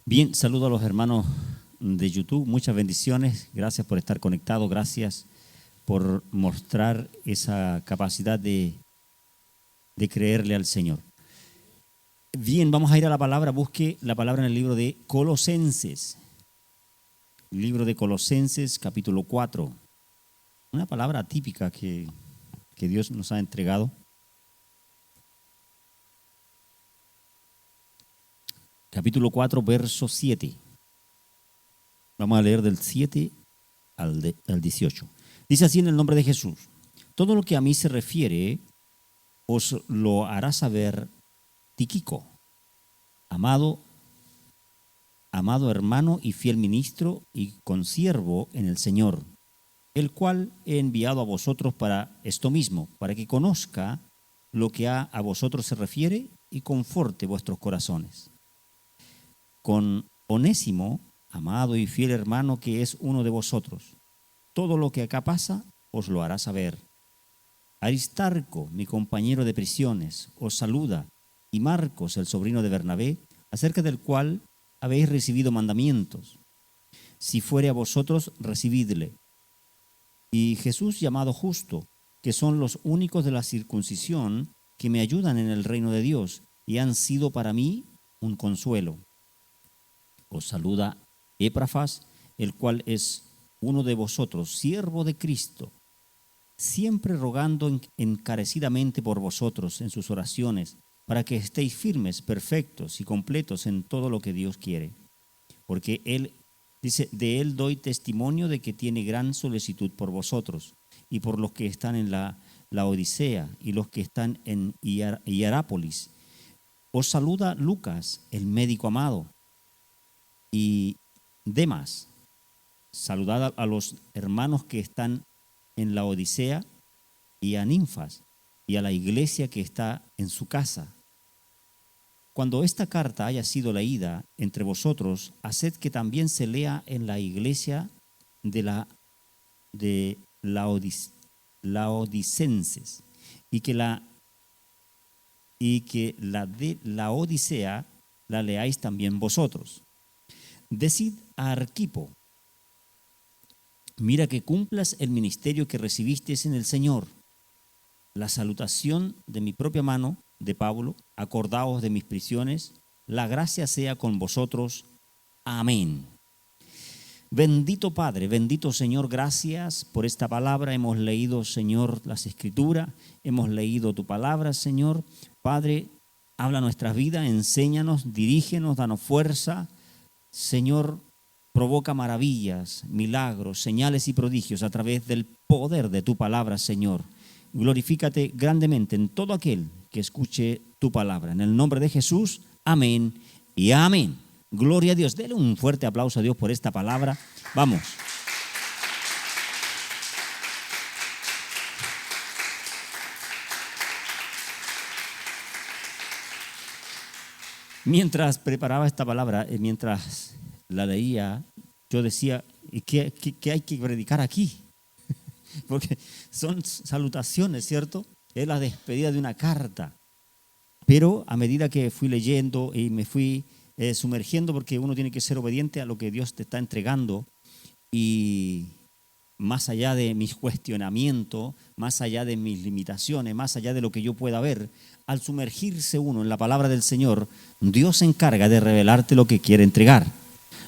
Bien, saludo a los hermanos de YouTube, muchas bendiciones, gracias por estar conectados, gracias por mostrar esa capacidad de creerle al Señor. Bien, vamos a ir a la palabra, busque la palabra en el libro de Colosenses, capítulo 4, una palabra típica que Dios nos ha entregado. Capítulo 4, verso 7. Vamos a leer del 7 al 18. Dice así en el nombre de Jesús: todo lo que a mí se refiere os lo hará saber Tíquico, amado hermano y fiel ministro y consiervo en el Señor, el cual he enviado a vosotros para esto mismo, para que conozca lo que a vosotros se refiere y conforte vuestros corazones. Con Onésimo, amado y fiel hermano que es uno de vosotros, todo lo que acá pasa os lo hará saber. Aristarco, mi compañero de prisiones, os saluda, y Marcos, el sobrino de Bernabé, acerca del cual habéis recibido mandamientos. Si fuere a vosotros, recibidle. Y Jesús llamado Justo, que son los únicos de la circuncisión que me ayudan en el reino de Dios y han sido para mí un consuelo. Os saluda Epafras, el cual es uno de vosotros, siervo de Cristo, siempre rogando encarecidamente por vosotros en sus oraciones, para que estéis firmes, perfectos y completos en todo lo que Dios quiere. Porque Él, dice, de Él doy testimonio de que tiene gran solicitud por vosotros y por los que están en la Odisea y los que están en Hierápolis. Os saluda Lucas, el médico amado, y Demas. Saludad a los hermanos que están en la Odisea y a Ninfas y a la iglesia que está en su casa. Cuando esta carta haya sido leída entre vosotros, haced que también se lea en la iglesia de Laodicenses y que la de la Odisea la leáis también vosotros. Decid a Arquipo: mira que cumplas el ministerio que recibiste en el Señor. La salutación de mi propia mano, de Pablo, acordaos de mis prisiones, la gracia sea con vosotros. Amén. Bendito Padre, bendito Señor, gracias por esta palabra. Hemos leído, Señor, las Escrituras, hemos leído tu palabra, Señor. Padre, habla nuestras vidas, enséñanos, dirígenos, danos fuerza. Señor, provoca maravillas, milagros, señales y prodigios a través del poder de tu palabra, Señor. Glorifícate grandemente en todo aquel que escuche tu palabra. En el nombre de Jesús, amén y amén. Gloria a Dios. Dele un fuerte aplauso a Dios por esta palabra. Vamos. Mientras preparaba esta palabra, mientras la leía, yo decía, ¿qué hay que predicar aquí? Porque son salutaciones, ¿cierto? Es la despedida de una carta. Pero a medida que fui leyendo y me fui sumergiendo, porque uno tiene que ser obediente a lo que Dios te está entregando, y más allá de mis cuestionamientos, más allá de mis limitaciones, más allá de lo que yo pueda ver, al sumergirse uno en la palabra del Señor, Dios se encarga de revelarte lo que quiere entregar,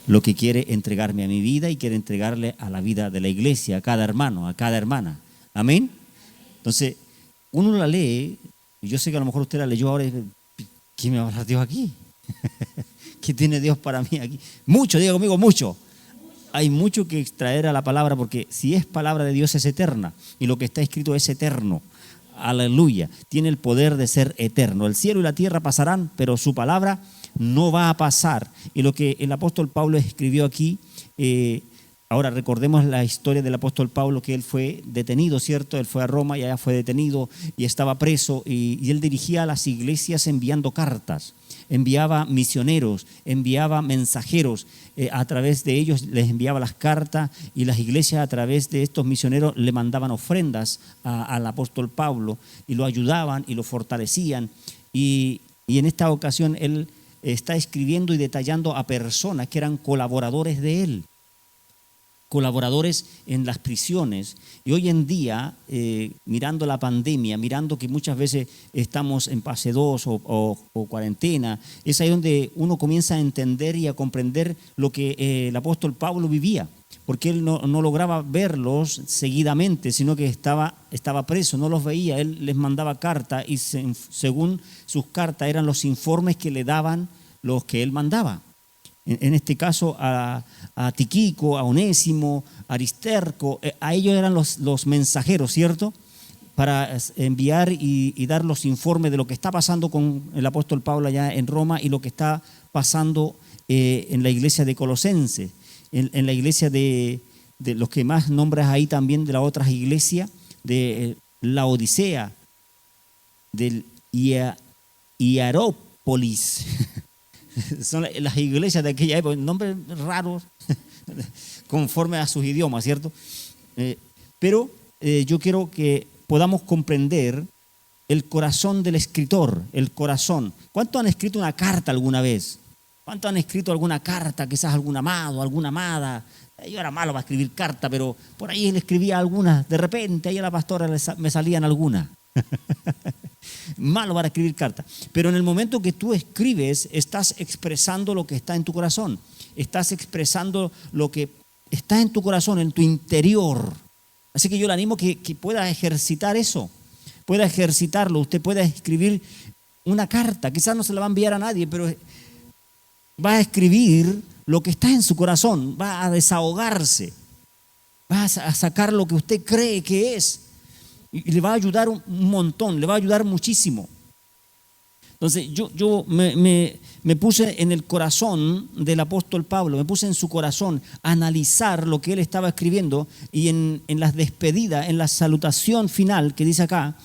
lo que quiere entregarme a mi vida y quiere entregarle a la vida de la iglesia, a cada hermano, a cada hermana. Amén. Entonces, uno la lee, y yo sé que a lo mejor usted la leyó ahora, ¿qué me va a hablar Dios aquí? ¿Qué tiene Dios para mí aquí? Mucho, diga conmigo, mucho. Hay mucho que extraer a la palabra, porque si es palabra de Dios es eterna y lo que está escrito es eterno. Aleluya. Tiene el poder de ser eterno. El cielo y la tierra pasarán, pero su palabra no va a pasar. Y lo que el apóstol Pablo escribió aquí, ahora recordemos la historia del apóstol Pablo, que él fue detenido, ¿cierto? Él fue a Roma y allá fue detenido y estaba preso, y él dirigía a las iglesias enviando cartas. Enviaba misioneros, enviaba mensajeros, a través de ellos les enviaba las cartas, y las iglesias a través de estos misioneros le mandaban ofrendas al apóstol Pablo y lo ayudaban y lo fortalecían. Y en esta ocasión él está escribiendo y detallando a personas que eran colaboradores de él, colaboradores en las prisiones. Y hoy en día, mirando la pandemia, mirando que muchas veces estamos en fase 2 o cuarentena, es ahí donde uno comienza a entender y a comprender lo que el apóstol Pablo vivía, porque él no lograba verlos seguidamente, sino que estaba preso, no los veía, él les mandaba cartas y según sus cartas eran los informes que le daban los que él mandaba. En este caso a Tíquico, a Onésimo, a Aristarco, a ellos eran los mensajeros, ¿cierto? Para enviar y dar los informes de lo que está pasando con el apóstol Pablo allá en Roma y lo que está pasando en la iglesia de Colosenses, en la iglesia de los que más nombras ahí también, de las otras iglesias, de la Odisea, del Hierápolis. Son las iglesias de aquella época, nombres raros, conforme a sus idiomas, ¿cierto? Pero yo quiero que podamos comprender el corazón del escritor, el corazón. ¿Cuántos han escrito una carta alguna vez? ¿Cuántos han escrito alguna carta, quizás a algún amado, alguna amada? Yo era malo para escribir carta, pero por ahí él escribía algunas. De repente, ahí a la pastora me salían algunas. Malo para escribir cartas. Pero en el momento que tú escribes, estás expresando lo que está en tu corazón. Estás expresando lo que está en tu corazón, en tu interior. Así que yo le animo que pueda ejercitar eso. Pueda ejercitarlo. Usted pueda escribir una carta. Quizás no se la va a enviar a nadie, pero va a escribir lo que está en su corazón. Va a desahogarse. Va a sacar lo que usted cree que es. Y le va a ayudar un montón, le va a ayudar muchísimo. Entonces yo me puse en el corazón del apóstol Pablo, me puse en su corazón a analizar lo que él estaba escribiendo, y en las despedidas, en la salutación final que dice acá,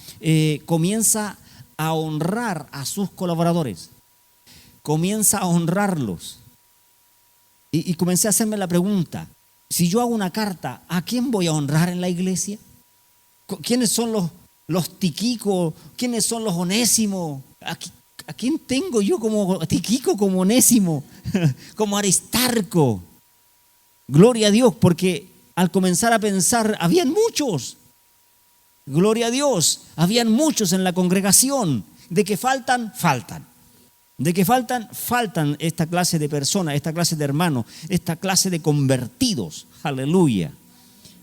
comienza a honrar a sus colaboradores, comienza a honrarlos. Y comencé a hacerme la pregunta, si yo hago una carta, ¿a quién voy a honrar en la iglesia? ¿Quiénes son los Tíquico? ¿Quiénes son los Onésimo? ¿A quién tengo yo como Tíquico, como Onésimo, como Aristarco? Gloria a Dios, porque al comenzar a pensar, habían muchos. Gloria a Dios, habían muchos en la congregación. De que faltan, faltan. De que faltan esta clase de personas, esta clase de hermanos, esta clase de convertidos. Aleluya.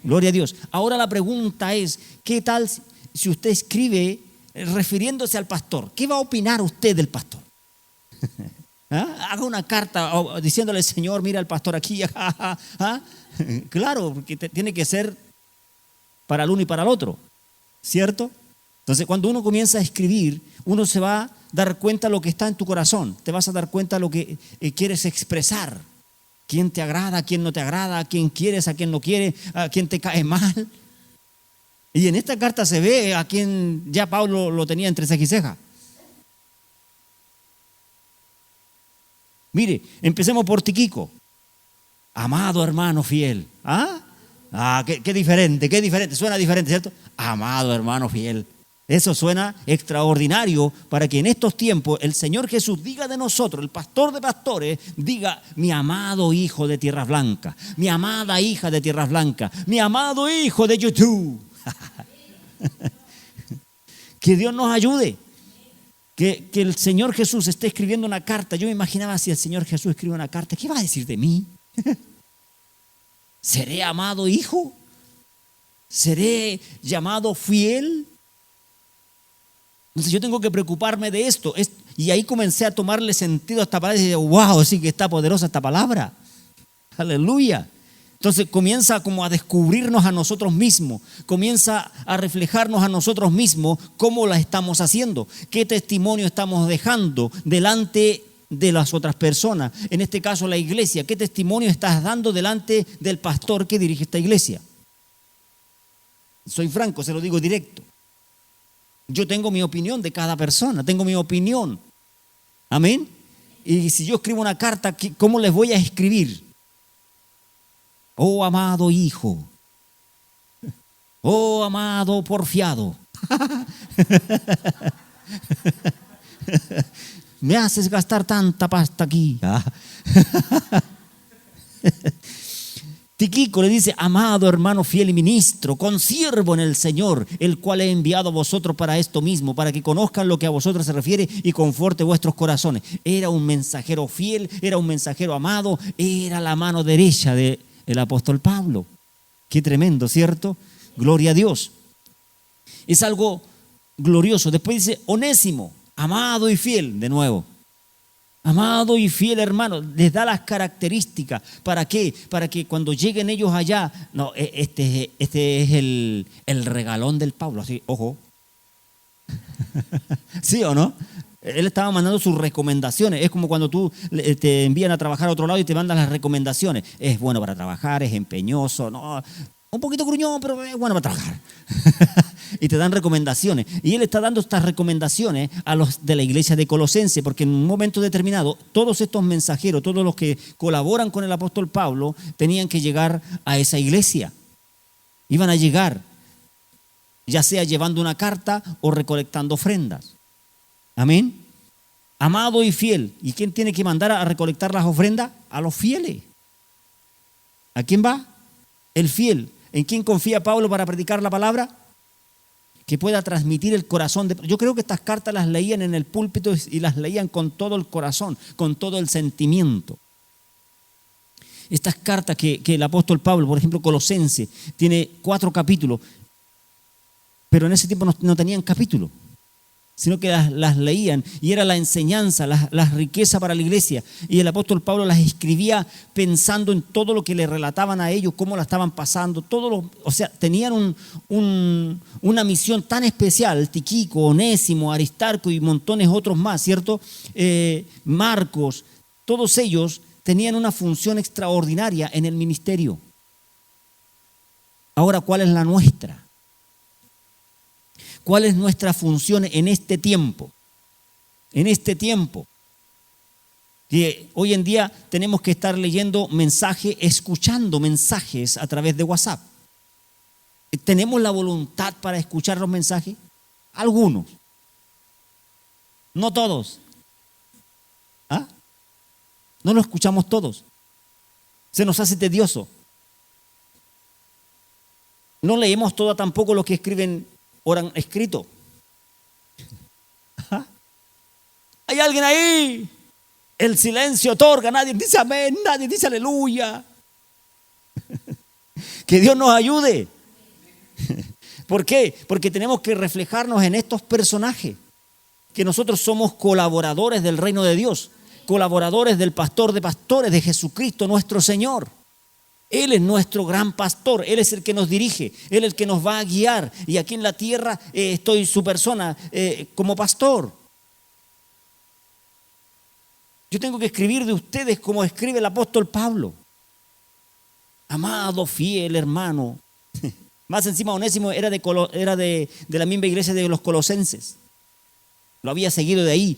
Gloria a Dios. Ahora la pregunta es, ¿qué tal si usted escribe refiriéndose al pastor? ¿Qué va a opinar usted del pastor? ¿Ah? Haga una carta diciéndole al Señor, mira el pastor aquí. ¿Ah? Claro, porque tiene que ser para el uno y para el otro, ¿cierto? Entonces, cuando uno comienza a escribir, uno se va a dar cuenta de lo que está en tu corazón. Te vas a dar cuenta de lo que quieres expresar. ¿Quién te agrada, quién no te agrada, a quién quieres, a quién no quieres, a quién te cae mal? Y en esta carta se ve a quien ya Pablo lo tenía entre ceja y ceja. Mire, empecemos por Tíquico. Amado hermano fiel. Qué diferente, suena diferente, ¿cierto? Amado hermano fiel. Eso suena extraordinario para que en estos tiempos el Señor Jesús diga de nosotros, el pastor de pastores, diga, mi amado hijo de Tierras Blancas, mi amada hija de Tierras Blancas, mi amado hijo de YouTube. Que Dios nos ayude, que el Señor Jesús esté escribiendo una carta. Yo me imaginaba, si el Señor Jesús escribe una carta, ¿qué va a decir de mí? ¿Seré amado hijo? ¿Seré llamado fiel? Entonces yo tengo que preocuparme de esto. Y ahí comencé a tomarle sentido a esta palabra y dije, wow, sí que está poderosa esta palabra. Aleluya. Entonces comienza como a descubrirnos a nosotros mismos, comienza a reflejarnos a nosotros mismos cómo la estamos haciendo, qué testimonio estamos dejando delante de las otras personas. En este caso la iglesia, qué testimonio estás dando delante del pastor que dirige esta iglesia. Soy franco, se lo digo directo. Yo tengo mi opinión de cada persona, tengo mi opinión. Amén. Y si yo escribo una carta, ¿cómo les voy a escribir? Oh amado hijo, oh amado porfiado. me haces gastar tanta pasta aquí. Tíquico le dice, amado hermano fiel y ministro, consiervo en el Señor, el cual he enviado a vosotros para esto mismo, para que conozcan lo que a vosotros se refiere y conforte vuestros corazones. Era un mensajero fiel, era un mensajero amado, era la mano derecha del apóstol Pablo. Qué tremendo, ¿cierto? Gloria a Dios. Es algo glorioso. Después dice, Onésimo, amado y fiel, de nuevo. Amado y fiel hermano, les da las características. ¿Para qué? Para que cuando lleguen ellos allá, no, este es el regalón del Pablo, así, ojo. ¿Sí o no? Él estaba mandando sus recomendaciones. Es como cuando tú te envían a trabajar a otro lado y te mandan las recomendaciones. Es bueno para trabajar, es empeñoso, no, un poquito gruñón, pero es bueno para trabajar. Y te dan recomendaciones. Y él está dando estas recomendaciones a los de la iglesia de Colosense, porque en un momento determinado, todos estos mensajeros, todos los que colaboran con el apóstol Pablo, tenían que llegar a esa iglesia. Iban a llegar, ya sea llevando una carta o recolectando ofrendas. Amén. Amado y fiel. ¿Y quién tiene que mandar a recolectar las ofrendas? A los fieles. ¿A quién va? El fiel. ¿En quién confía Pablo para predicar la palabra? Que pueda transmitir el corazón. Yo creo que estas cartas las leían en el púlpito y las leían con todo el corazón, con todo el sentimiento. Estas cartas que el apóstol Pablo, por ejemplo, Colosense, tiene 4 capítulos, pero en ese tiempo no tenían capítulo, sino que las leían y era la enseñanza, la riqueza para la iglesia. Y el apóstol Pablo las escribía pensando en todo lo que le relataban a ellos, cómo la estaban pasando, o sea, tenían una misión tan especial. Tíquico, Onésimo, Aristarco y montones otros más, ¿cierto? Marcos, todos ellos tenían una función extraordinaria en el ministerio. Ahora, ¿cuál es la nuestra? ¿Cuál es nuestra función en este tiempo? En este tiempo. Que hoy en día tenemos que estar leyendo mensajes, escuchando mensajes a través de WhatsApp. ¿Tenemos la voluntad para escuchar los mensajes? Algunos. No todos. ¿Ah? No lo escuchamos todos. Se nos hace tedioso. No leemos todo tampoco lo que escriben oran escrito. ¿Ah? ¿Hay alguien ahí? El silencio otorga, nadie dice amén, nadie dice aleluya. Que Dios nos ayude. ¿Por qué? Porque tenemos que reflejarnos en estos personajes, que nosotros somos colaboradores del reino de Dios, colaboradores del pastor de pastores, de Jesucristo nuestro Señor. Él es nuestro gran pastor, Él es el que nos dirige, Él es el que nos va a guiar. Y aquí en la tierra estoy su persona como pastor. Yo tengo que escribir de ustedes como escribe el apóstol Pablo. Amado, fiel hermano. Más encima Onésimo era de la misma iglesia de los colosenses. Lo había seguido de ahí.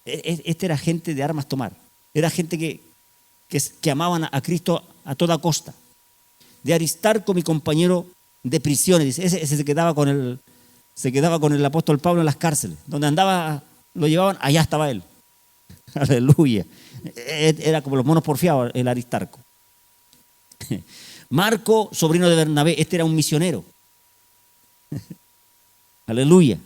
Este era gente de armas tomar. Era gente que amaban a Cristo a toda costa. De Aristarco, mi compañero de prisiones, dice, ese se quedaba con el apóstol Pablo en las cárceles. Donde andaba, lo llevaban, allá estaba él. Aleluya. Era como los monos porfiados, el Aristarco. Marco, sobrino de Bernabé, este era un misionero. Aleluya.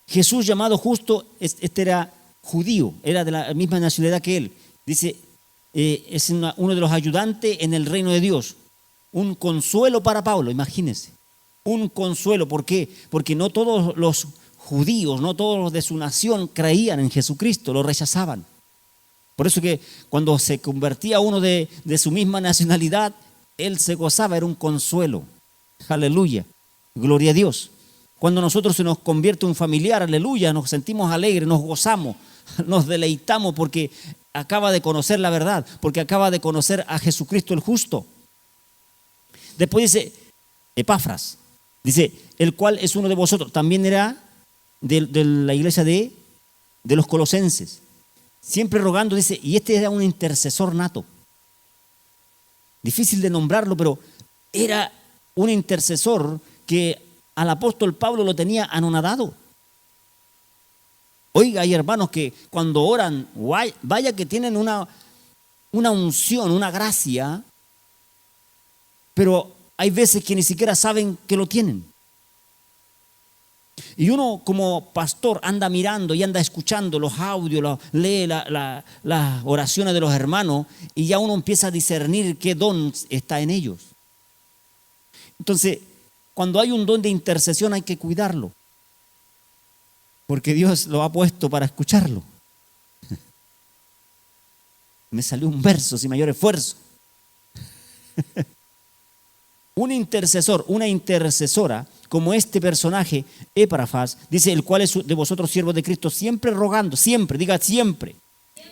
Jesús, llamado justo, este era judío, era de la misma nacionalidad que él. Dice, es uno de los ayudantes en el reino de Dios. Un consuelo para Pablo, imagínense. Un consuelo, ¿por qué? Porque no todos los judíos, no todos los de su nación creían en Jesucristo, lo rechazaban. Por eso que cuando se convertía uno de su misma nacionalidad, él se gozaba, era un consuelo. Aleluya, gloria a Dios. Cuando nosotros se nos convierte un familiar, aleluya, nos sentimos alegres, nos gozamos, nos deleitamos porque acaba de conocer la verdad, porque acaba de conocer a Jesucristo el justo. Después dice Epafras, dice, el cual es uno de vosotros, también era de la iglesia de los colosenses, siempre rogando, dice, y este era un intercesor nato. Difícil de nombrarlo, pero era un intercesor que al apóstol Pablo lo tenía anonadado. Oiga, hay hermanos que cuando oran, vaya que tienen una unción, una gracia, pero hay veces que ni siquiera saben que lo tienen. Y uno como pastor anda mirando y anda escuchando los audios, lee las oraciones de los hermanos y ya uno empieza a discernir qué don está en ellos. Entonces, cuando hay un don de intercesión hay que cuidarlo, porque Dios lo ha puesto para escucharlo. Me salió un verso sin mayor esfuerzo. Un intercesor, una intercesora, como este personaje, Epafras, dice, el cual es de vosotros siervos de Cristo, siempre rogando, siempre, diga siempre,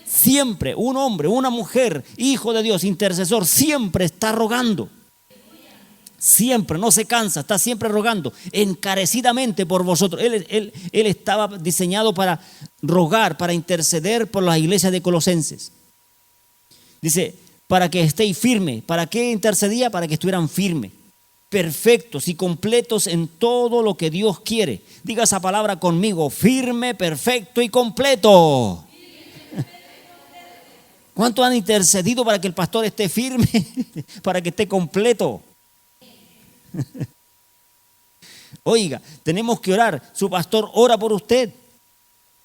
siempre, un hombre, una mujer, hijo de Dios, intercesor, siempre está rogando. Siempre, no se cansa, está siempre rogando, encarecidamente por vosotros. Él estaba diseñado para rogar, para interceder por las iglesias de Colosenses. Dice, para que estéis firmes. ¿Para qué intercedía? Para que estuvieran firmes, perfectos y completos en todo lo que Dios quiere. Diga esa palabra conmigo, firme, perfecto y completo. ¿Cuántos han intercedido para que el pastor esté firme? Para que esté completo. Oiga, tenemos que orar. Su pastor ora por usted.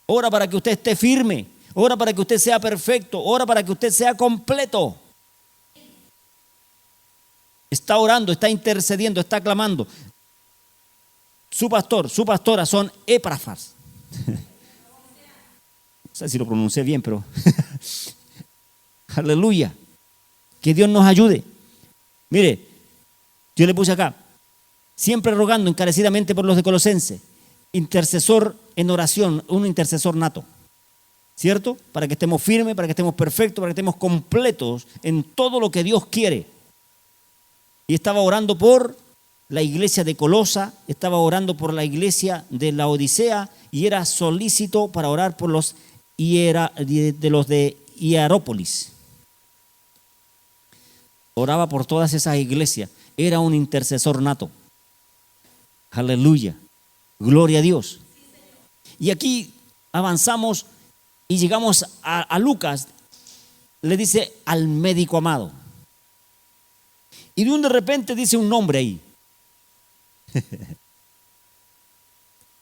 Ora para que usted esté firme. Ora para que usted sea perfecto. Ora para que usted sea completo. Está orando, está intercediendo, está clamando. Su pastor, su pastora son Epafras. No sé si lo pronuncié bien, pero aleluya. Que Dios nos ayude. Mire, yo le puse acá, siempre rogando encarecidamente por los de Colosenses, intercesor en oración, un intercesor nato, ¿cierto? Para que estemos firmes, para que estemos perfectos, para que estemos completos en todo lo que Dios quiere. Y estaba orando por la iglesia de Colosa, estaba orando por la iglesia de la Odisea y era solícito para orar por los de Hierápolis. Oraba por todas esas iglesias. Era un intercesor nato. Aleluya. Gloria a Dios. Y aquí avanzamos y llegamos a Lucas. Le dice al médico amado. Y de repente dice un nombre ahí.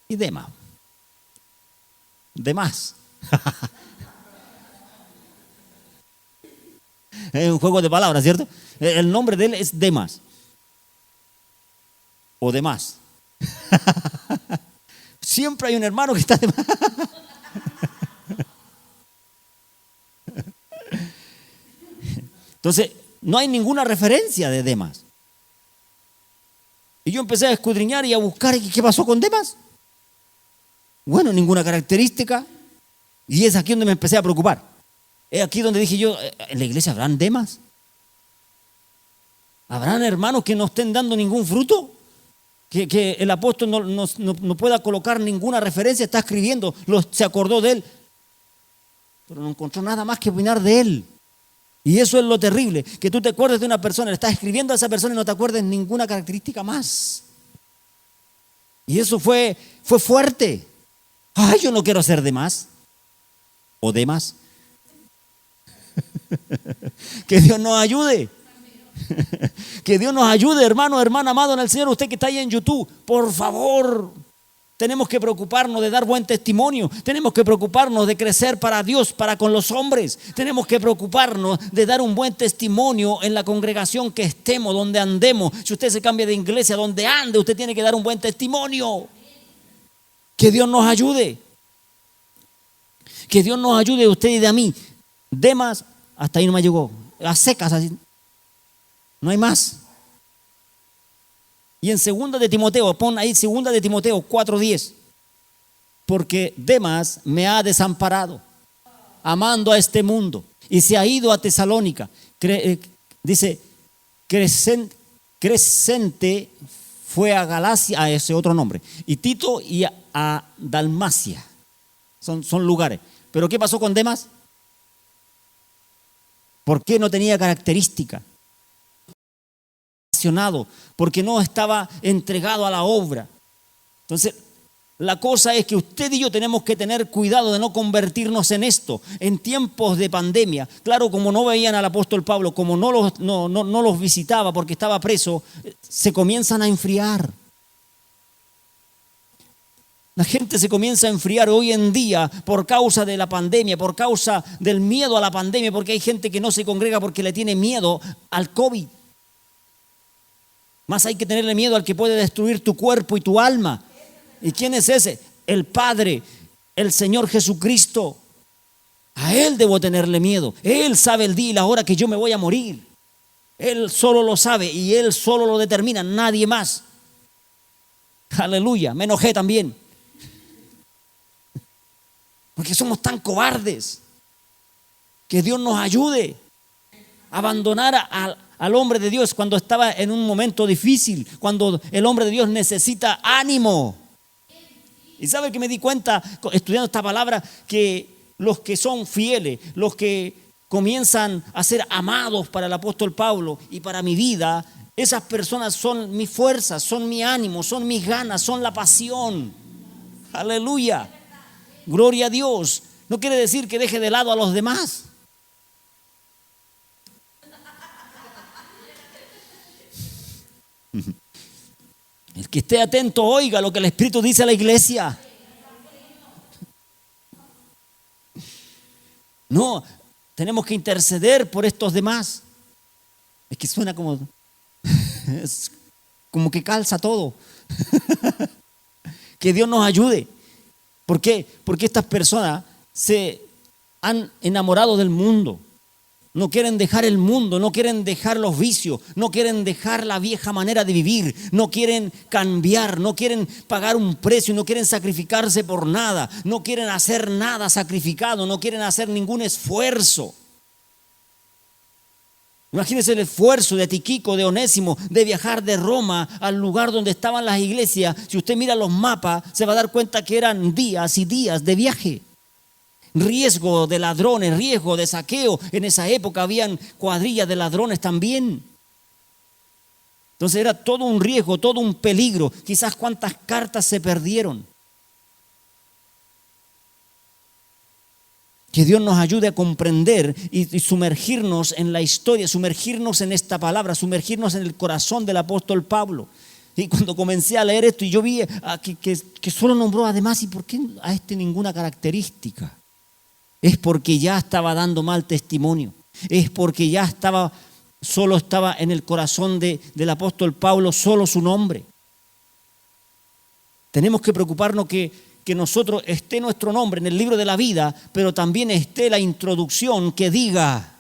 Y Demas. Demas. Es un juego de palabras, ¿cierto? El nombre de él es Demas. O Demas. Siempre hay un hermano que está de más. Entonces, no hay ninguna referencia de Demas. Y yo empecé a escudriñar y a buscar qué pasó con Demas. Bueno, ninguna característica. Y es aquí donde me empecé a preocupar. Es aquí donde dije yo, ¿en la iglesia habrán Demas? ¿Habrán hermanos que no estén dando ningún fruto? Que el apóstol no pueda colocar ninguna referencia, está escribiendo, se acordó de él, pero no encontró nada más que opinar de él. Y eso es lo terrible, que tú te acuerdes de una persona, le estás escribiendo a esa persona y no te acuerdes ninguna característica más. Y eso fue fuerte. Ay, yo no quiero ser de más. O de más. Que Dios nos ayude. Que Dios nos ayude, hermano, hermana amado en el Señor. Usted que está ahí en YouTube, por favor, tenemos que preocuparnos de dar buen testimonio. Tenemos que preocuparnos de crecer para Dios, para con los hombres. Tenemos que preocuparnos de dar un buen testimonio en la congregación que estemos, donde andemos. Si usted se cambia de iglesia, donde ande, usted tiene que dar un buen testimonio. Que Dios nos ayude. Que Dios nos ayude a usted y a mí. Demas, hasta ahí no me llegó. A secas, así. No hay más. Y en 2 de Timoteo, pon ahí 2 de Timoteo 4:10. Porque Demas me ha desamparado, amando a este mundo, y se ha ido a Tesalónica. Dice, Crescente fue a Galacia, a ese otro nombre, y Tito y a Dalmacia. Son lugares. Pero ¿qué pasó con Demas? ¿Por qué no tenía característica? Porque no estaba entregado a la obra. Entonces, La cosa es que usted y yo tenemos que tener cuidado de no convertirnos en esto, en tiempos de pandemia. Claro, como no veían al apóstol Pablo, como no los visitaba porque estaba preso, se comienzan a enfriar. La gente se comienza a enfriar hoy en día por causa de la pandemia, por causa del miedo a la pandemia, porque hay gente que no se congrega porque le tiene miedo al COVID. Más hay que tenerle miedo al que puede destruir tu cuerpo y tu alma. ¿Y quién es ese? El Padre, el Señor Jesucristo. A Él debo tenerle miedo. Él sabe el día y la hora que yo me voy a morir. Él solo lo sabe y Él solo lo determina, nadie más. Aleluya, me enojé también. Porque somos tan cobardes. Que Dios nos ayude a abandonar al hombre de Dios cuando estaba en un momento difícil, cuando el hombre de Dios necesita ánimo. Y sabe que me di cuenta, estudiando esta palabra, que los que son fieles, los que comienzan a ser amados para el apóstol Pablo y para mi vida, esas personas son mi fuerza, son mi ánimo, son mis ganas, son la pasión. Aleluya. Gloria a Dios. No quiere decir que deje de lado a los demás. El que esté atento oiga lo que el Espíritu dice a la iglesia. No, tenemos que interceder por estos demás. Es que suena como que calza todo. Que Dios nos ayude. ¿Por qué? Porque estas personas se han enamorado del mundo. No quieren dejar el mundo, no quieren dejar los vicios, no quieren dejar la vieja manera de vivir, no quieren cambiar, no quieren pagar un precio, no quieren sacrificarse por nada, no quieren hacer nada sacrificado, no quieren hacer ningún esfuerzo. Imagínense el esfuerzo de Tíquico, de Onésimo, de viajar de Roma al lugar donde estaban las iglesias. Si usted mira los mapas, se va a dar cuenta que eran días y días de viaje. Riesgo de ladrones, riesgo de saqueo. En esa época habían cuadrillas de ladrones también. Entonces era todo un riesgo, todo un peligro. Quizás cuántas cartas se perdieron. Que Dios nos ayude a comprender y sumergirnos en la historia, sumergirnos en esta palabra, sumergirnos en el corazón del apóstol Pablo. Y cuando comencé a leer esto y yo vi que solo nombró además, ¿y por qué a este ninguna característica? Es porque ya estaba dando mal testimonio. Es porque ya solo estaba en el corazón del apóstol Pablo, solo su nombre. Tenemos que preocuparnos que nosotros esté nuestro nombre en el libro de la vida, pero también esté la introducción que diga: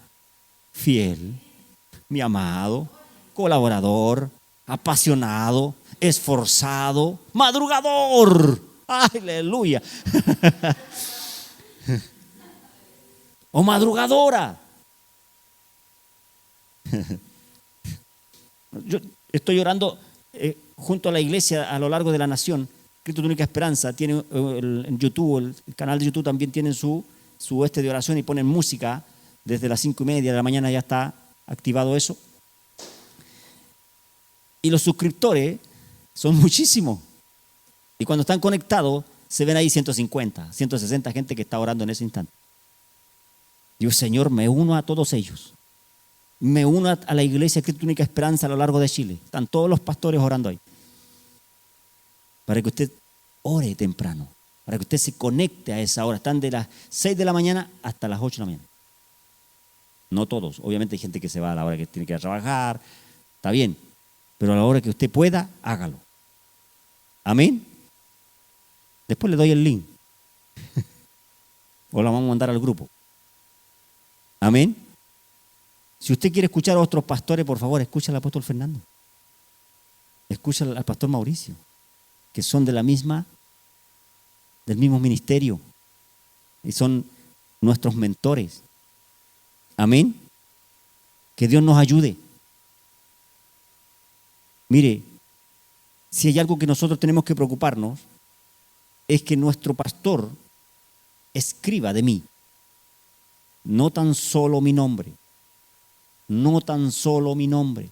fiel, mi amado, colaborador, apasionado, esforzado, madrugador. Aleluya. O madrugadora. Yo estoy orando junto a la iglesia a lo largo de la nación. Cristo tu única esperanza tiene en YouTube, el canal de YouTube también tienen su de oración y ponen música. Desde las 5:30 de la mañana ya está activado eso. Y los suscriptores son muchísimos. Y cuando están conectados se ven ahí 150, 160 gente que está orando en ese instante. Yo, Señor, me uno a todos ellos. Me uno a la iglesia Cristo única esperanza a lo largo de Chile. Están todos los pastores orando ahí. Para que usted ore temprano, para que usted se conecte a esa hora. Están de las 6 de la mañana hasta las 8 de la mañana. No todos, obviamente hay gente que se va a la hora que tiene que ir a trabajar, está bien, pero a la hora que usted pueda, hágalo. Amén. Después le doy el link. O lo vamos a mandar al grupo. Amén. Si usted quiere escuchar a otros pastores, por favor, escucha al apóstol Fernando. Escucha al pastor Mauricio, que son del mismo ministerio y son nuestros mentores. Amén. Que Dios nos ayude. Mire, si hay algo que nosotros tenemos que preocuparnos, es que nuestro pastor escriba de mí, no tan solo mi nombre, no tan solo mi nombre,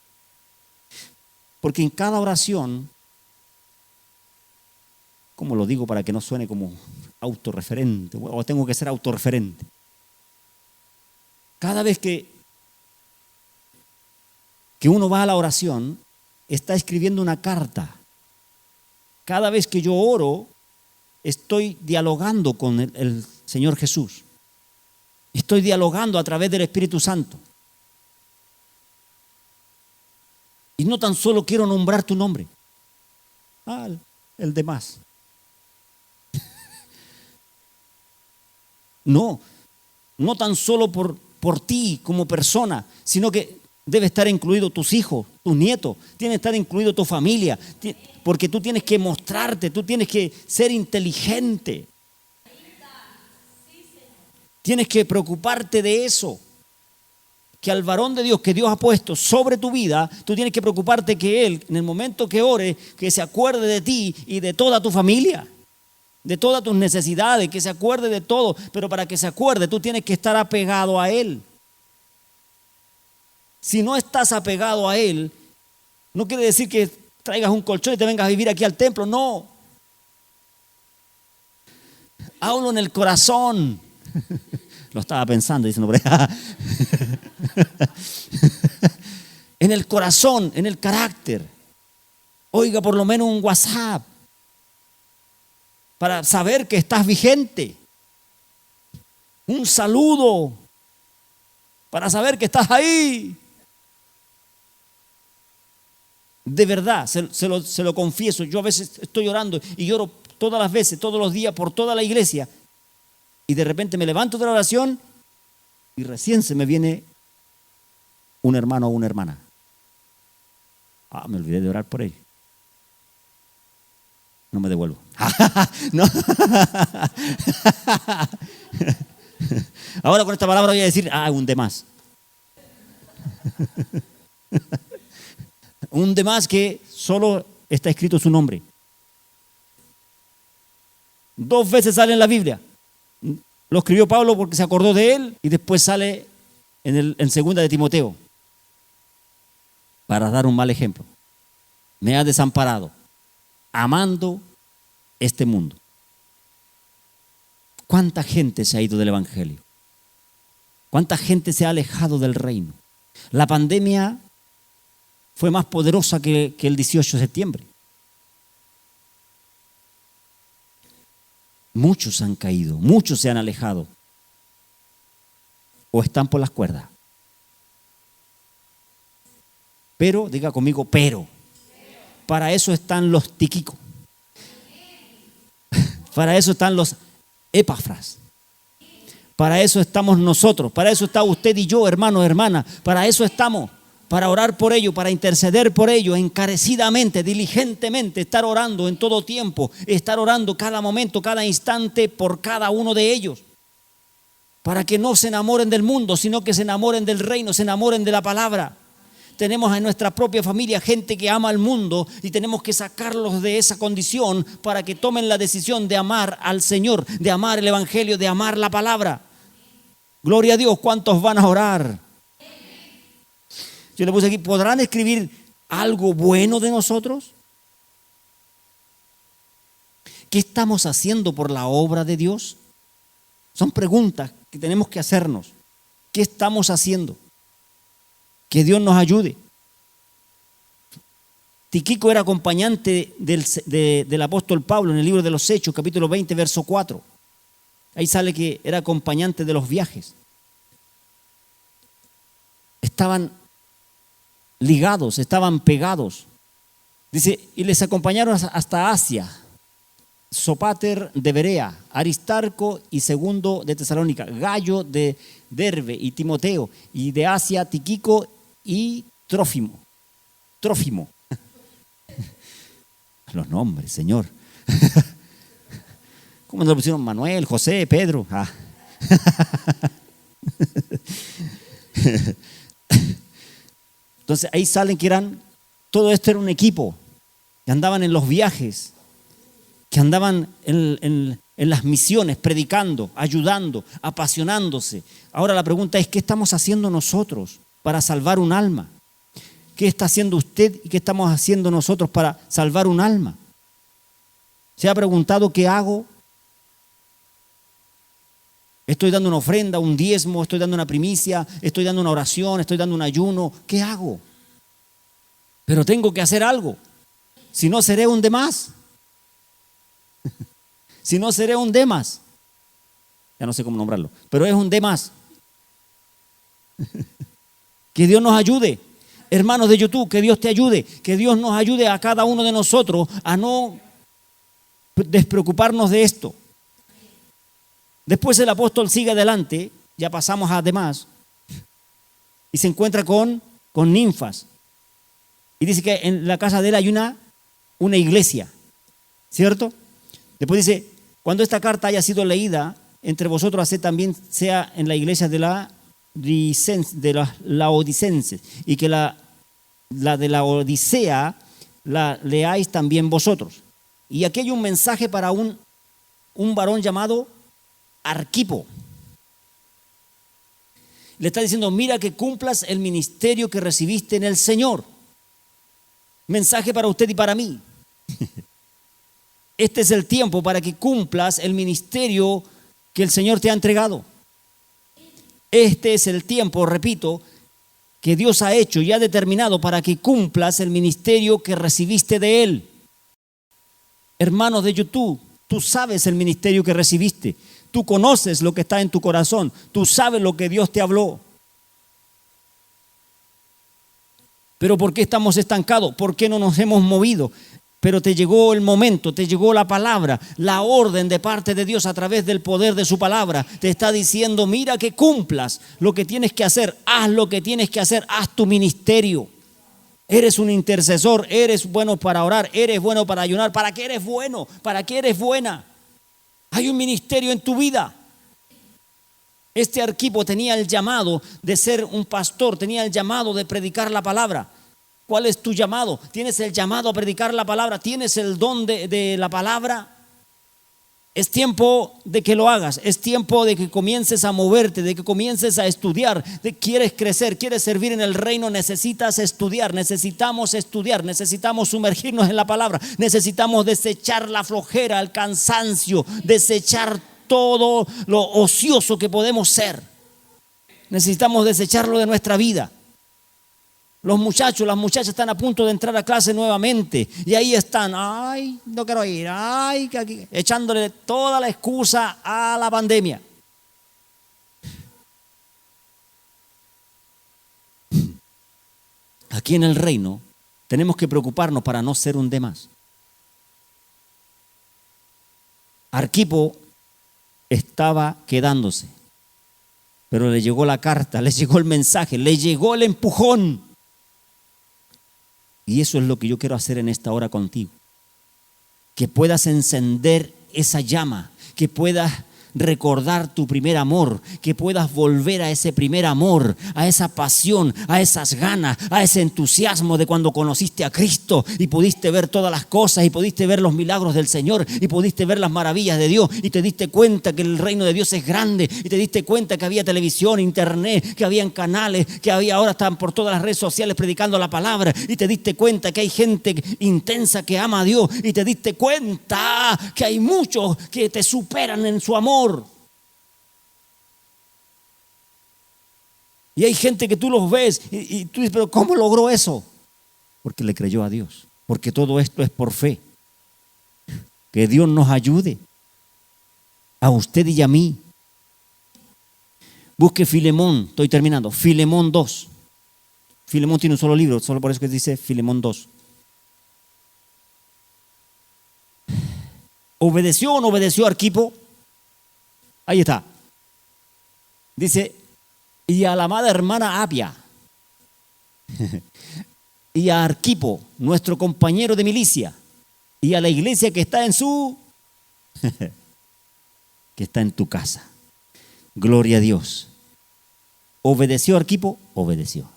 porque en cada oración ¿cómo lo digo para que no suene como autorreferente? O tengo que ser autorreferente. Cada vez que uno va a la oración, está escribiendo una carta. Cada vez que yo oro, estoy dialogando con el Señor Jesús. Estoy dialogando a través del Espíritu Santo. Y no tan solo quiero nombrar tu nombre. El demás. No tan solo por ti como persona, sino que debe estar incluido tus hijos, tus nietos, tiene que estar incluido tu familia, porque tú tienes que mostrarte, tú tienes que ser inteligente. Tienes que preocuparte de eso. Que al varón de Dios que Dios ha puesto sobre tu vida, tú tienes que preocuparte que Él, en el momento que ore, que se acuerde de ti y de toda tu familia, de todas tus necesidades, que se acuerde de todo. Pero para que se acuerde, tú tienes que estar apegado a Él. Si no estás apegado a Él, no quiere decir que traigas un colchón y te vengas a vivir aquí al templo, no. Hablo en el corazón. Lo estaba pensando, diciendo, en el corazón, en el carácter. Oiga, por lo menos un WhatsApp para saber que estás vigente. Un saludo para saber que estás ahí. De verdad, se lo confieso. Yo a veces estoy orando y lloro todas las veces, todos los días, por toda la iglesia. Y de repente me levanto de la oración y recién se me viene un hermano o una hermana. Me olvidé de orar por él. No me devuelvo. No. Ahora con esta palabra voy a decir, un demás. Un demás que solo está escrito su nombre. 2 veces sale en la Biblia. Lo escribió Pablo porque se acordó de él y después sale en segunda de Timoteo para dar un mal ejemplo. Me ha desamparado amando este mundo. ¿Cuánta gente se ha ido del evangelio? ¿Cuánta gente se ha alejado del reino? La pandemia fue más poderosa que el 18 de septiembre. Muchos han caído, muchos se han alejado o están por las cuerdas. Pero, diga conmigo, pero. Para eso están los Tíquicos. Para eso están los Epafras. Para eso estamos nosotros. Para eso está usted y yo, hermanos, hermanas. Para eso estamos. Para orar por ellos, para interceder por ellos, encarecidamente, diligentemente, estar orando en todo tiempo, estar orando cada momento, cada instante por cada uno de ellos. Para que no se enamoren del mundo, sino que se enamoren del reino, se enamoren de la palabra. Tenemos en nuestra propia familia gente que ama al mundo y tenemos que sacarlos de esa condición para que tomen la decisión de amar al Señor, de amar el evangelio, de amar la palabra. Gloria a Dios, ¿cuántos van a orar? Yo le puse aquí, ¿podrán escribir algo bueno de nosotros? ¿Qué estamos haciendo por la obra de Dios? Son preguntas que tenemos que hacernos. ¿Qué estamos haciendo? Que Dios nos ayude. Tíquico era acompañante del apóstol Pablo en el libro de los Hechos, capítulo 20, verso 4. Ahí sale que era acompañante de los viajes. Estaban ligados, estaban pegados. Dice, y les acompañaron hasta Asia, Sópater de Berea, Aristarco y Segundo de Tesalónica, Gallo de Derbe y Timoteo, y de Asia Tíquico y Trófimo. Los nombres, Señor. ¿Cómo nos lo pusieron? Manuel, José, Pedro. Entonces ahí salen que todo esto era un equipo, que andaban en los viajes, que andaban en las misiones, predicando, ayudando, apasionándose. Ahora la pregunta es, ¿qué estamos haciendo nosotros para salvar un alma? ¿Qué está haciendo usted y qué estamos haciendo nosotros para salvar un alma? ¿Se ha preguntado qué hago? Estoy dando una ofrenda, un diezmo, estoy dando una primicia, estoy dando una oración, estoy dando un ayuno. ¿Qué hago? Pero tengo que hacer algo. Si no, seré un demás. Si no, seré un demás. Ya no sé cómo nombrarlo, pero es un demás. Que Dios nos ayude. Hermanos de YouTube, que Dios te ayude. Que Dios nos ayude a cada uno de nosotros a no despreocuparnos de esto. Después el apóstol sigue adelante, ya pasamos a demás, y se encuentra con ninfas. Y dice que en la casa de él hay una iglesia, ¿cierto? Después dice, cuando esta carta haya sido leída, entre vosotros haced también sea en la iglesia de las laodicenses, y que la de la Odisea la leáis también vosotros. Y aquí hay un mensaje para un varón llamado Arquipo. Le está diciendo, mira que cumplas el ministerio que recibiste en el Señor. Mensaje para usted y para mí. Este es el tiempo para que cumplas el ministerio que el Señor te ha entregado. Este es el tiempo, repito, que Dios ha hecho y ha determinado para que cumplas el ministerio que recibiste de Él. Hermanos de YouTube, tú sabes el ministerio que recibiste. Tú conoces lo que está en tu corazón. Tú sabes lo que Dios te habló. Pero ¿por qué estamos estancados? ¿Por qué no nos hemos movido? Pero te llegó el momento, te llegó la palabra, la orden de parte de Dios a través del poder de su palabra. Te está diciendo, mira que cumplas lo que tienes que hacer. Haz lo que tienes que hacer. Haz tu ministerio. Eres un intercesor, eres bueno para orar, eres bueno para ayunar. ¿Para qué eres bueno? ¿Para qué eres buena? Hay un ministerio en tu vida. Este Arquipo tenía el llamado de ser un pastor, tenía el llamado de predicar la palabra. ¿Cuál es tu llamado? ¿Tienes el llamado a predicar la palabra? ¿Tienes el don de la palabra? Es tiempo de que lo hagas, es tiempo de que comiences a moverte, de que comiences a estudiar. Quieres crecer, quieres servir en el reino, necesitas estudiar, necesitamos sumergirnos en la palabra, necesitamos desechar la flojera, el cansancio, desechar todo lo ocioso que podemos ser. Necesitamos desecharlo de nuestra vida. Los muchachos, las muchachas están a punto de entrar a clase nuevamente y ahí están, ay, no quiero ir, ay, echándole toda la excusa a la pandemia. Aquí en el reino tenemos que preocuparnos para no ser un demás. Arquipo estaba quedándose, pero le llegó la carta, le llegó el mensaje, le llegó el empujón. Y eso es lo que yo quiero hacer en esta hora contigo. Que puedas encender esa llama, que puedas recordar tu primer amor, que puedas volver a ese primer amor, a esa pasión, a esas ganas, a ese entusiasmo de cuando conociste a Cristo y pudiste ver todas las cosas y pudiste ver los milagros del Señor y pudiste ver las maravillas de Dios y te diste cuenta que el reino de Dios es grande y te diste cuenta que había televisión, internet, que habían canales, que ahora están por todas las redes sociales predicando la palabra y te diste cuenta que hay gente intensa que ama a Dios y te diste cuenta que hay muchos que te superan en su amor. Y hay gente que tú los ves y tú dices, pero ¿cómo logró eso? Porque le creyó a Dios, porque todo esto es por fe. Que Dios nos ayude a usted y a mí. Busque Filemón, estoy terminando, Filemón 2. Filemón tiene un solo libro, solo por eso que dice Filemón 2. ¿Obedeció o no obedeció Arquipo? Ahí está. Dice, y a la amada hermana Apia, y a Arquipo, nuestro compañero de milicia, y a la iglesia que está en que está en tu casa. Gloria a Dios. ¿Obedeció Arquipo? Obedeció.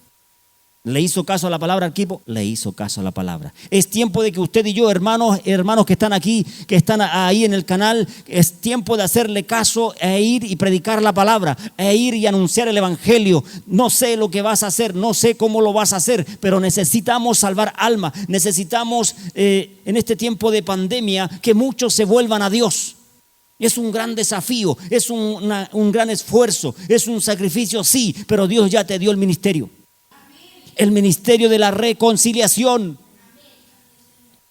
¿Le hizo caso a la palabra, Arquipo? Le hizo caso a la palabra. Es tiempo de que usted y yo, hermanos que están aquí, que están ahí en el canal, es tiempo de hacerle caso e ir y predicar la palabra, e ir y anunciar el evangelio. No sé lo que vas a hacer, no sé cómo lo vas a hacer, pero necesitamos salvar almas. Necesitamos en este tiempo de pandemia que muchos se vuelvan a Dios. Es un gran desafío, es un gran esfuerzo, es un sacrificio, sí, pero Dios ya te dio el ministerio. El ministerio de la reconciliación.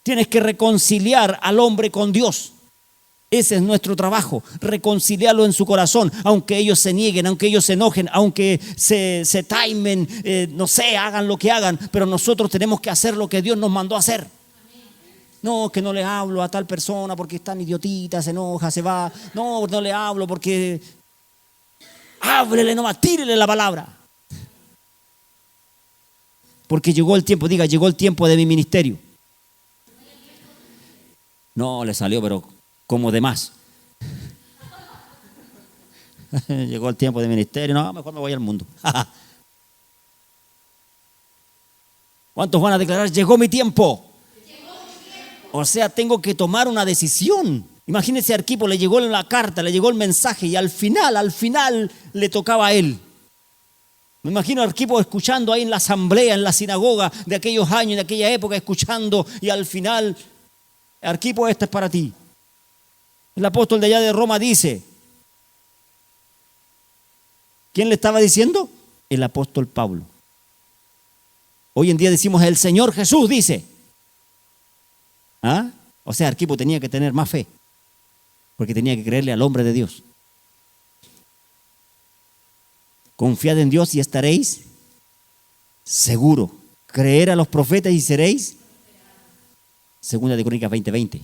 Tienes que reconciliar al hombre con Dios. Ese es nuestro trabajo, reconciliarlo en su corazón, aunque ellos se nieguen, aunque ellos se enojen, aunque se timen, no sé, hagan lo que hagan, pero nosotros tenemos que hacer lo que Dios nos mandó a hacer. No, que no le hablo a tal persona porque es tan idiotita, se enoja, se va. No, no le hablo porque háblele nomás, tírele la palabra. Porque llegó el tiempo, diga, llegó el tiempo de mi ministerio. No, le salió, pero como de más. Llegó el tiempo de mi ministerio, no, mejor me voy al mundo. ¿Cuántos van a declarar, llegó mi tiempo? O sea, tengo que tomar una decisión. Imagínese, Arquipo le llegó la carta, le llegó el mensaje y al final le tocaba a él. Me imagino a Arquipo escuchando ahí en la asamblea, en la sinagoga de aquellos años, de aquella época, escuchando y al final, Arquipo, esta es para ti. El apóstol de allá de Roma dice, ¿quién le estaba diciendo? El apóstol Pablo. Hoy en día decimos, el Señor Jesús dice. ¿Ah? O sea, Arquipo tenía que tener más fe, porque tenía que creerle al hombre de Dios. Confiad en Dios y estaréis seguros. Creer a los profetas y seréis. Segunda de Crónicas 20:20.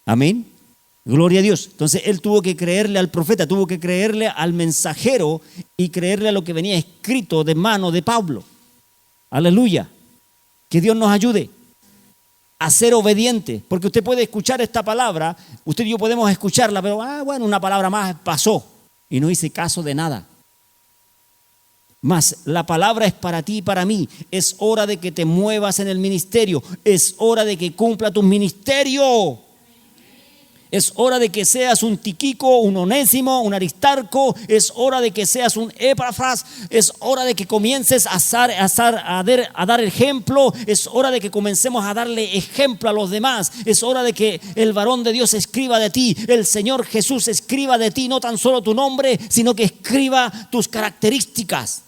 Amén. Gloria a Dios. Entonces él tuvo que creerle al profeta, tuvo que creerle al mensajero y creerle a lo que venía escrito de mano de Pablo. Aleluya. Que Dios nos ayude a ser obediente, porque usted puede escuchar esta palabra, usted y yo podemos escucharla, pero bueno, una palabra más pasó y no hice caso de nada. Mas la palabra es para ti y para mí. Es hora de que te muevas en el ministerio, es hora de que cumpla tu ministerio. Es hora de que seas un Tíquico, un Onésimo, un Aristarco. Es hora de que seas un Epafras. Es hora de que comiences a dar ejemplo. Es hora de que comencemos a darle ejemplo a los demás. Es hora de que el varón de Dios escriba de ti. El Señor Jesús escriba de ti no tan solo tu nombre, sino que escriba tus características.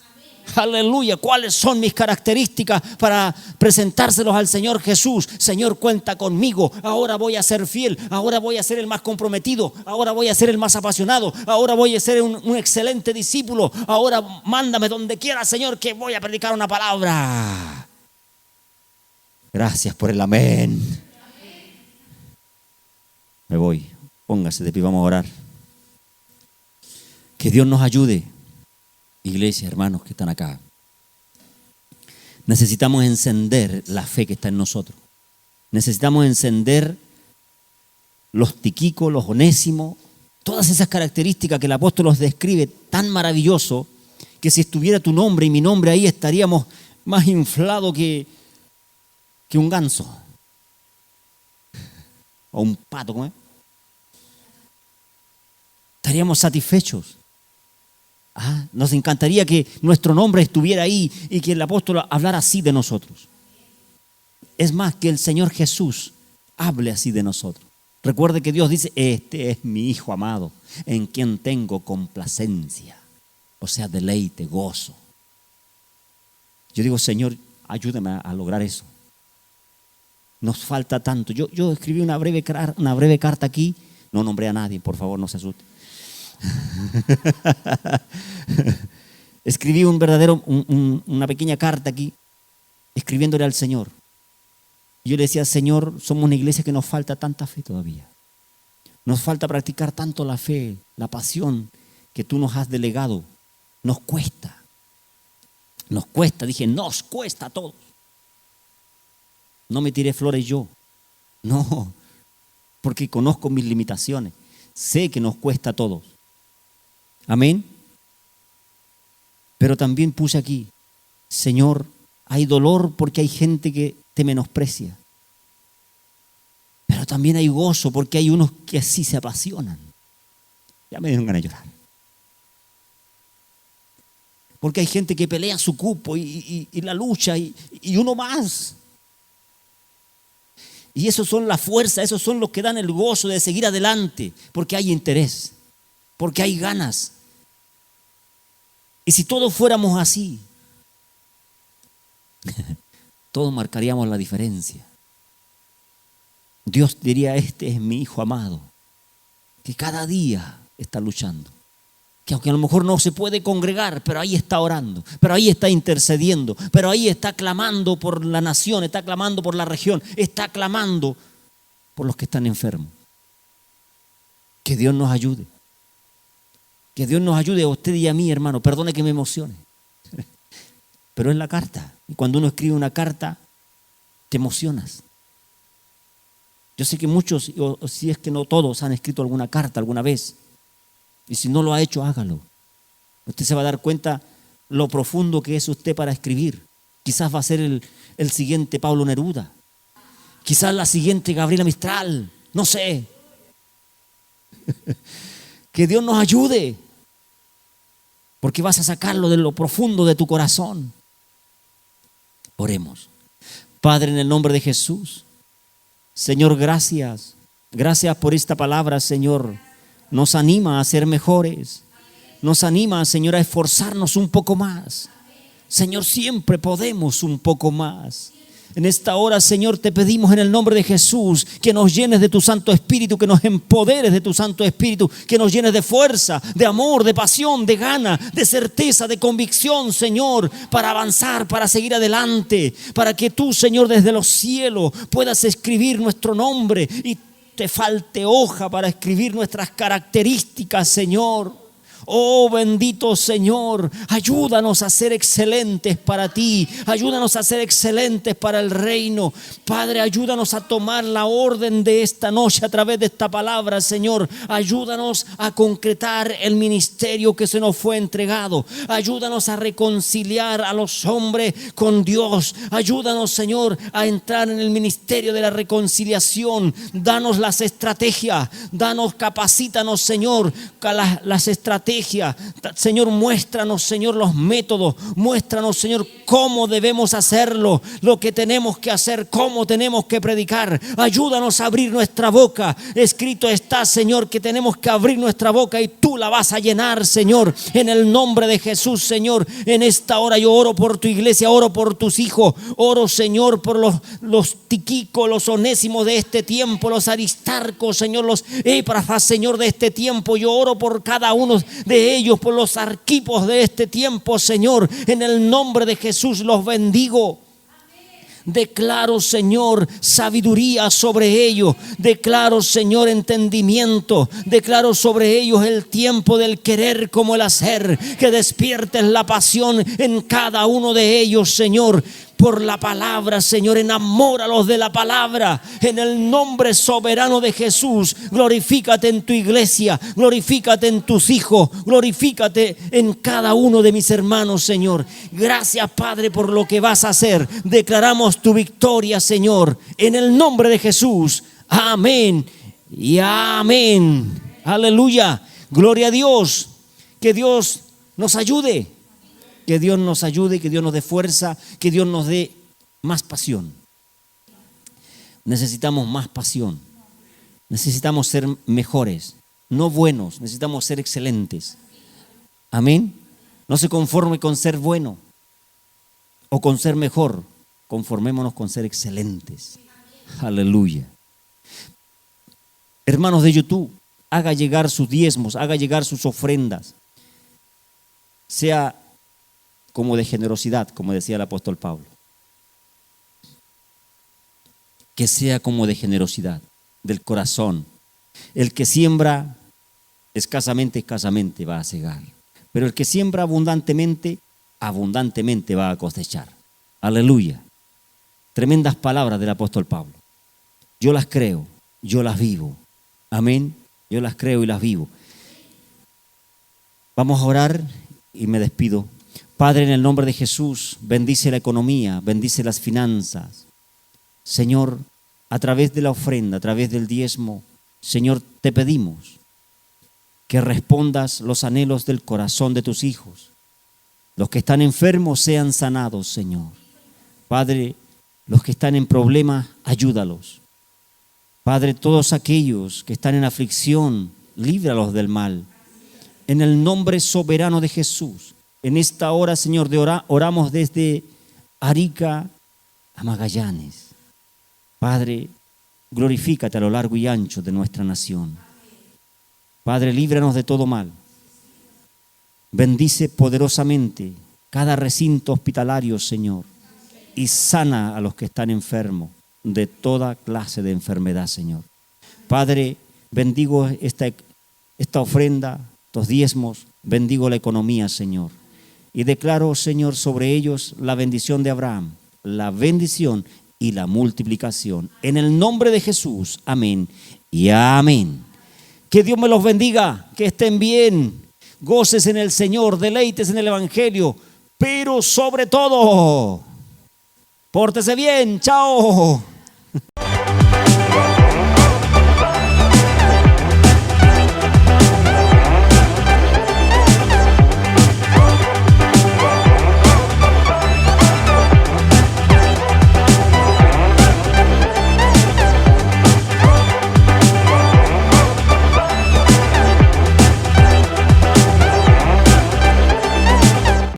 Aleluya, ¿cuáles son mis características para presentárselos al Señor Jesús? Señor, cuenta conmigo, ahora voy a ser fiel, ahora voy a ser el más comprometido, ahora voy a ser el más apasionado, ahora voy a ser un excelente discípulo, ahora mándame donde quiera, Señor, que voy a predicar una palabra. Gracias por el amén. Me voy, póngase de pie, vamos a orar. Que Dios nos ayude. Iglesia, hermanos que están acá, necesitamos encender la fe que está en nosotros. Necesitamos encender los Tíquicos, los Onésimos, todas esas características que el apóstol los describe tan maravilloso, que si estuviera tu nombre y mi nombre ahí estaríamos más inflados que un ganso o un pato, ¿cómo es? Estaríamos satisfechos. Nos encantaría que nuestro nombre estuviera ahí y que el apóstol hablara así de nosotros. Es más, que el Señor Jesús hable así de nosotros. Recuerde que Dios dice, este es mi Hijo amado, en quien tengo complacencia, o sea, deleite, gozo. Yo digo, Señor, ayúdame a lograr eso. Nos falta tanto. Yo escribí una breve carta aquí, no nombré a nadie, por favor, no se asuste. Escribí una pequeña carta aquí, escribiéndole al Señor. Yo le decía, Señor, somos una iglesia que nos falta tanta fe todavía. Nos falta practicar tanto la fe, la pasión que tú nos has delegado. Nos cuesta, dije, nos cuesta a todos. No me tiré flores yo, no, porque conozco mis limitaciones. Sé que nos cuesta a todos. Amén. Pero también puse aquí, Señor, hay dolor porque hay gente que te menosprecia. Pero también hay gozo porque hay unos que así se apasionan. Ya me dieron ganas de llorar. Porque hay gente que pelea su cupo y la lucha y uno más. Y esos son la fuerza, esos son los que dan el gozo de seguir adelante, porque hay interés, porque hay ganas. Y si todos fuéramos así, todos marcaríamos la diferencia. Dios diría: este es mi hijo amado, que cada día está luchando. Que aunque a lo mejor no se puede congregar, pero ahí está orando, pero ahí está intercediendo, pero ahí está clamando por la nación, está clamando por la región, está clamando por los que están enfermos. Que Dios nos ayude. Que Dios nos ayude a usted y a mí, hermano. Perdone que me emocione. Pero es la carta. Y cuando uno escribe una carta, te emocionas. Yo sé que muchos, o si es que no todos, han escrito alguna carta alguna vez. Y si no lo ha hecho, hágalo. Usted se va a dar cuenta lo profundo que es usted para escribir. Quizás va a ser el siguiente Pablo Neruda. Quizás la siguiente Gabriela Mistral. No sé. Que Dios nos ayude. Porque vas a sacarlo de lo profundo de tu corazón. Oremos. Padre, en el nombre de Jesús. Señor, gracias. Gracias por esta palabra, Señor. Nos anima a ser mejores. Nos anima, Señor, a esforzarnos un poco más. Señor, siempre podemos un poco más. En esta hora, Señor, te pedimos en el nombre de Jesús que nos llenes de tu Santo Espíritu, que nos empoderes de tu Santo Espíritu, que nos llenes de fuerza, de amor, de pasión, de gana, de certeza, de convicción, Señor, para avanzar, para seguir adelante, para que tú, Señor, desde los cielos puedas escribir nuestro nombre y te falte hoja para escribir nuestras características, Señor. Oh bendito Señor, ayúdanos a ser excelentes para ti, ayúdanos a ser excelentes para el reino. Padre, ayúdanos a tomar la orden de esta noche a través de esta palabra, Señor. Ayúdanos a concretar el ministerio que se nos fue entregado. Ayúdanos a reconciliar a los hombres con Dios. Ayúdanos, Señor, a entrar en el ministerio de la reconciliación. Danos las estrategias, capacítanos, Señor, las estrategias. Señor, muéstranos, Señor, los métodos. Muéstranos, Señor, cómo debemos hacerlo, lo que tenemos que hacer, cómo tenemos que predicar. Ayúdanos a abrir nuestra boca. Escrito está, Señor, que tenemos que abrir nuestra boca y tú la vas a llenar, Señor, en el nombre de Jesús, Señor. En esta hora yo oro por tu iglesia, oro por tus hijos, oro, Señor, por los Tiquicos, los Onésimos de este tiempo, los Aristarcos, Señor, los Éprafas, Señor, de este tiempo. Yo oro por cada uno de ellos, por los Arquipos de este tiempo, Señor. En el nombre de Jesús los bendigo. Declaro, Señor, sabiduría sobre ellos. Declaro, Señor, entendimiento. Declaro sobre ellos el tiempo del querer como el hacer. Que despiertes la pasión en cada uno de ellos, Señor, por la palabra, Señor. Enamóralos de la palabra. En el nombre soberano de Jesús, glorifícate en tu iglesia, glorifícate en tus hijos, glorifícate en cada uno de mis hermanos, Señor. Gracias, Padre, por lo que vas a hacer. Declaramos tu victoria, Señor, en el nombre de Jesús. Amén y amén. Aleluya. Gloria a Dios. Que Dios nos ayude. Que Dios nos ayude, que Dios nos dé fuerza, que Dios nos dé más pasión. Necesitamos más pasión. Necesitamos ser mejores, no buenos, necesitamos ser excelentes. Amén. No se conforme con ser bueno o con ser mejor, conformémonos con ser excelentes. Aleluya. Hermanos de YouTube, haga llegar sus diezmos, haga llegar sus ofrendas. Sea como de generosidad, como decía el apóstol Pablo. Que sea como de generosidad, del corazón. El que siembra escasamente, escasamente va a cegar. Pero el que siembra abundantemente, abundantemente va a cosechar. Aleluya. Tremendas palabras del apóstol Pablo. Yo las creo, yo las vivo. Amén. Yo las creo y las vivo. Vamos a orar y me despido. Padre, en el nombre de Jesús, bendice la economía, bendice las finanzas. Señor, a través de la ofrenda, a través del diezmo, Señor, te pedimos que respondas los anhelos del corazón de tus hijos. Los que están enfermos sean sanados, Señor. Padre, los que están en problemas, ayúdalos. Padre, todos aquellos que están en aflicción, líbralos del mal. En el nombre soberano de Jesús. En esta hora, Señor, oramos desde Arica a Magallanes. Padre, glorifícate a lo largo y ancho de nuestra nación. Padre, líbranos de todo mal. Bendice poderosamente cada recinto hospitalario, Señor, y sana a los que están enfermos de toda clase de enfermedad, Señor. Padre, bendigo esta ofrenda, estos diezmos, bendigo la economía, Señor. Y declaro, Señor, sobre ellos la bendición de Abraham, la bendición y la multiplicación. En el nombre de Jesús, amén y amén. Que Dios me los bendiga, que estén bien, goces en el Señor, deleites en el Evangelio, pero sobre todo, pórtese bien, chao.